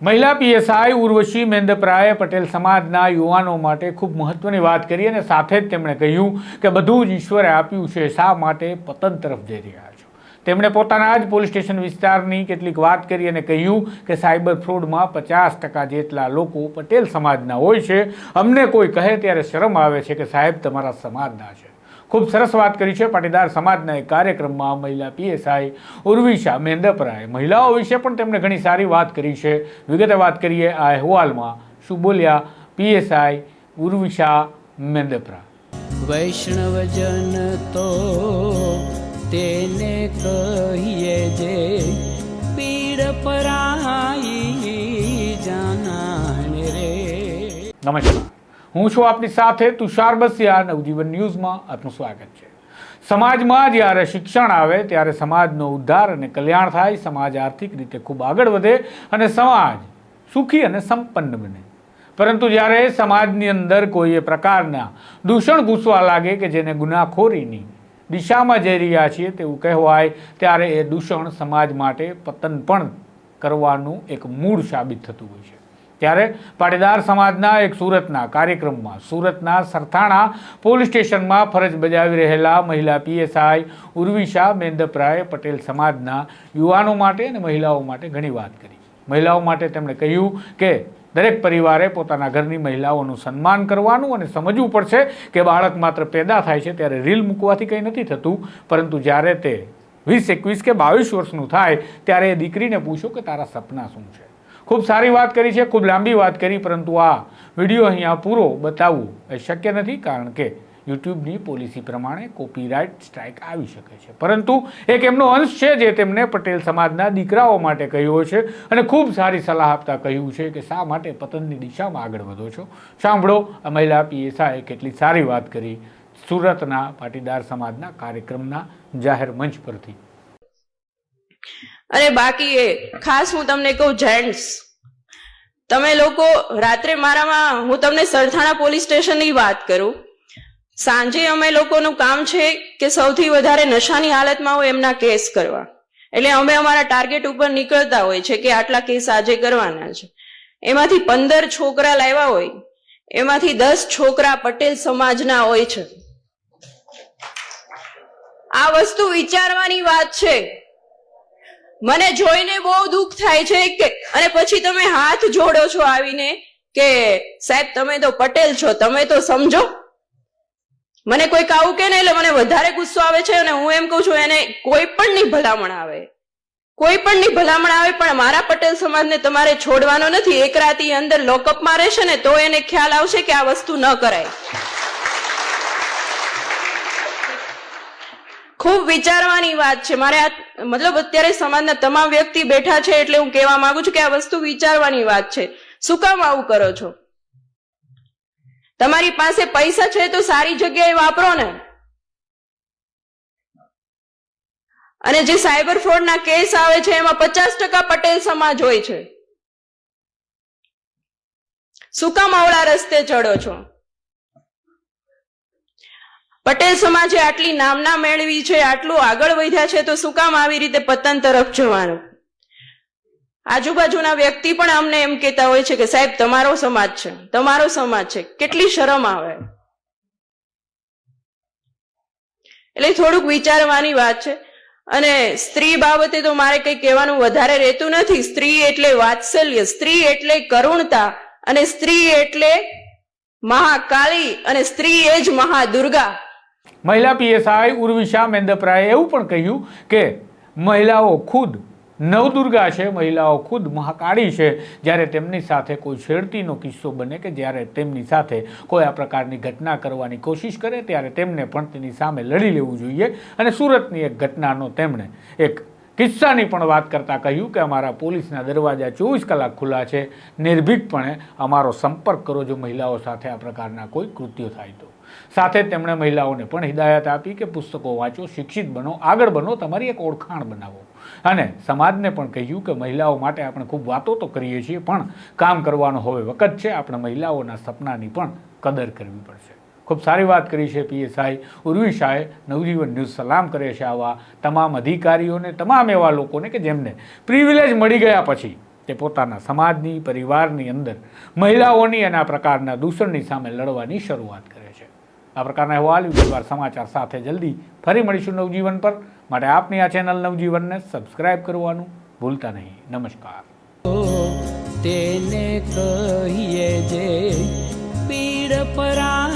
મહિલા પીએસઆઈ ઉર્વશી મેંદપરાએ પટેલ સમાજના યુવાનો માટે ખૂબ મહત્વની વાત કરી અને સાથે જ તેમણે કહ્યું કે બધું જ ઈશ્વરે આપ્યું છે, શા માટે પતન તરફ જઈ રહ્યા છો। તેમણે પોતાના જ પોલીસ સ્ટેશન વિસ્તારની કેટલીક વાત કરી અને કહ્યું કે સાયબર ફ્રોડમાં 50% જેટલા લોકો પટેલ સમાજના હોય છે। અમને કોઈ કહે ત્યારે શરમ આવે છે કે સાહેબ તમારા સમાજના છે। ખૂબ સરસ વાત કરી છે। પાટીદાર સમાજના એક કાર્યક્રમમાં મહિલા પીએસઆઈ ઉર્વિશા મેંદપરાએ મહિલાઓ વિશે પણ તેમણે ઘણી સારી વાત કરી છે। વિગતે વાત કરીએ આ અહેવાલમાં શું બોલ્યા પીએસઆઈ ઉર્વિશા મેંદપરા। વૈષ્ણવજન તો તેને કહીએ જે પીડ પરાઈ જાનાને રે। નમસ્કાર, હું છું આપની સાથે તુષાર બસિયા। નવજીવન ન્યૂઝમાં આપનું સ્વાગત છે। સમાજમાં જ્યારે શિક્ષણ આવે ત્યારે સમાજનો ઉદ્ધાર અને કલ્યાણ થાય, સમાજ આર્થિક રીતે ખૂબ આગળ વધે અને સમાજ સુખી અને સંપન્ન બને। પરંતુ જ્યારે સમાજની અંદર કોઈ એ પ્રકારના દૂષણ ઘૂસવા લાગે કે જેને ગુનાખોરીની દિશામાં જઈ રહ્યા છીએ તેવું કહેવાય, ત્યારે એ દૂષણ સમાજ માટે પતન પણ કરવાનું એક મૂળ સાબિત થતું હોય છે। ત્યારે પાટીદાર સમાજના એક સુરતના કાર્યક્રમમાં સુરતના સરથાણા પોલીસ સ્ટેશનમાં ફરજ બજાવી રહેલા મહિલા પીએસઆઈ ઉર્વિશા મેંદપરાએ પટેલ સમાજના યુવાનો માટે અને મહિલાઓ માટે ઘણી વાત કરી। મહિલાઓ માટે તેમણે કહ્યું કે દરેક પરિવારે પોતાના ઘરની મહિલાઓનું સન્માન કરવાનું અને સમજવું પડશે કે બાળક માત્ર પેદા થાય છે ત્યારે રીલ મૂકવાથી કંઈ નથી થતું, પરંતુ જ્યારે તે 20, 21 કે 22 વર્ષનું થાય ત્યારે એ દીકરીને પૂછો કે તારા સપના શું છે। ખૂબ સારી વાત કરી છે, ખૂબ લાંબી વાત કરી, પરંતુ આ વિડીયો અહીંયા પૂરો બતાવવું એ શક્ય નથી, કારણ કે યુટ્યુબની પોલિસી પ્રમાણે કોપીરાઇટ સ્ટ્રાઇક આવી શકે છે। પરંતુ એક એમનો અંશ છે જે તેમને પટેલ સમાજના દીકરાઓ માટે કહ્યો છે અને ખૂબ સારી સલાહ આપતા કહ્યું છે કે શા માટે પતનની દિશામાં આગળ વધો છો। સાંભળો આ મહિલા પીએસઆઈએ કેટલી સારી વાત કરી સુરતના પાટીદાર સમાજના કાર્યક્રમના જાહેર મંચ પરથી। અને બાકી એ ખાસ હું તમને કહું, જેન્ટ્સ તમે લોકો રાત્રે હું તમને સરથાણા પોલીસ સ્ટેશનની વાત કરું, સાંજે અમે લોકોનું કામ છે કે સૌથી વધારે નશાની હાલતમાં હોય એમના કેસ કરવા, એટલે અમે અમારા ટાર્ગેટ ઉપર નીકળતા હોય છે કે આટલા કેસ આજે કરવાના છે। એમાંથી 15 છોકરા લાવ્યા હોય, એમાંથી 10 છોકરા પટેલ સમાજના હોય છે। આ વસ્તુ વિચારવાની વાત છે। મને જોઈને બહુ દુઃખ થાય છે કે અને પછી તમે હાથ જોડો છો આવીને કે સાહેબ તમે તો પટેલ છો, તમે તો સમજો। મને કોઈક આવું કે ને એટલે મને વધારે ગુસ્સો આવે છે અને હું એમ કહું છું એને કોઈ પણની ભલામણ આવે, કોઈ પણની ભલામણ આવે, પણ મારા પટેલ સમાજને તમારે છોડવાનો નથી। એક રાતી અંદર લોકઅપમાં રહેશે ને તો એને ખ્યાલ આવશે કે આ વસ્તુ ન કરાય। ખૂબ વિચારવાની વાત છે। મારે આ મતલબ અત્યારે સમાજના તમામ વ્યક્તિ બેઠા છે એટલે હું કહેવા માંગુ છું કે આ વસ્તુ વિચારવાની વાત છે। શું કામ આવું કરો છો? તમારી પાસે પૈસા છે તો સારી જગ્યાએ વાપરો ને। અને જે સાયબર ફ્રોડના કેસ આવે છે એમાં 50% પટેલ સમાજ હોય છે। શું કામ આવડા રસ્તે ચડો છો? પટેલ સમાજે આટલી નામના મેળવી છે, આટલું આગળ વધ્યા છે, તો શું કામ આવી રીતે પતન તરફ જવાનું? આજુબાજુના વ્યક્તિ પણ અમને એમ કહેતા હોય છે કે સાહેબ તમારો સમાજ છે, તમારો સમાજ છે। કેટલી શરમ આવે! એટલે થોડુંક વિચારવાની વાત છે। અને સ્ત્રી બાબતે તો મારે કંઈ કહેવાનું વધારે રહેતું નથી। સ્ત્રી એટલે વાત્સલ્ય, સ્ત્રી એટલે કરુણતા, અને સ્ત્રી એટલે મહાકાળી, અને સ્ત્રી એ જ મહાદુર્ગા। મહિલા પીએસઆઈ ઉર્વિશા મેંદપરાએ એવું પણ કહ્યું કે મહિલાઓ ખુદ નવદુર્ગા છે, મહિલાઓ ખુદ મહાકાળી છે। જ્યારે તેમની સાથે કોઈ છેડતીનો કિસ્સો બને કે જ્યારે તેમની સાથે કોઈ આ પ્રકારની ઘટના કરવાની કોશિશ કરે ત્યારે તેમને પણ તેની સામે લડી લેવું જોઈએ। અને સુરતની એક ઘટનાનો તેમણે એક કિસ્સાની પણ વાત કરતાં કહ્યું કે અમારા પોલીસના દરવાજા 24 કલાક ખુલ્લા છે, નિર્ભીકપણે અમારો સંપર્ક કરો જો મહિલાઓ સાથે આ પ્રકારના કોઈ કૃત્યો થાય તો। સાથે તેમણે મહિલાઓને પણ હિદાયત આપી કે પુસ્તકો વાંચો, શિક્ષિત બનો, આગળ બનો, તમારી એક ઓળખાણ બનાવો। અને સમાજને પણ કહ્યું કે મહિલાઓ માટે આપણે ખૂબ વાતો તો કરીએ છીએ, પણ કામ કરવાનો હવે વખત છે। આપણે મહિલાઓના સપનાની પણ કદર કરવી પડશે। ખૂબ સારી વાત કરી છે પીએસઆઈ ઉર્વિશાએ। નવજીવન ન્યૂઝ સલામ કરે છે આવા તમામ અધિકારીઓને, તમામ એવા લોકોને કે જેમને પ્રિવિલેજ મળી ગયા પછી તે પોતાના સમાજની પરિવારની અંદર મહિલાઓની અને આ પ્રકારના દૂષણની સામે લડવાની શરૂઆત કરે છે. આ પ્રકારના અહેવાલ વિગતવાર સમાચાર સાથે જલ્દી ફરી મળીશું નવજીવન પર. માટે આપની આ ચેનલ નવજીવનને સબસ્ક્રાઇબ કરવાનું ભૂલતા નહીં. નમસ્કાર. તેને કહીએ જે પીડ પરા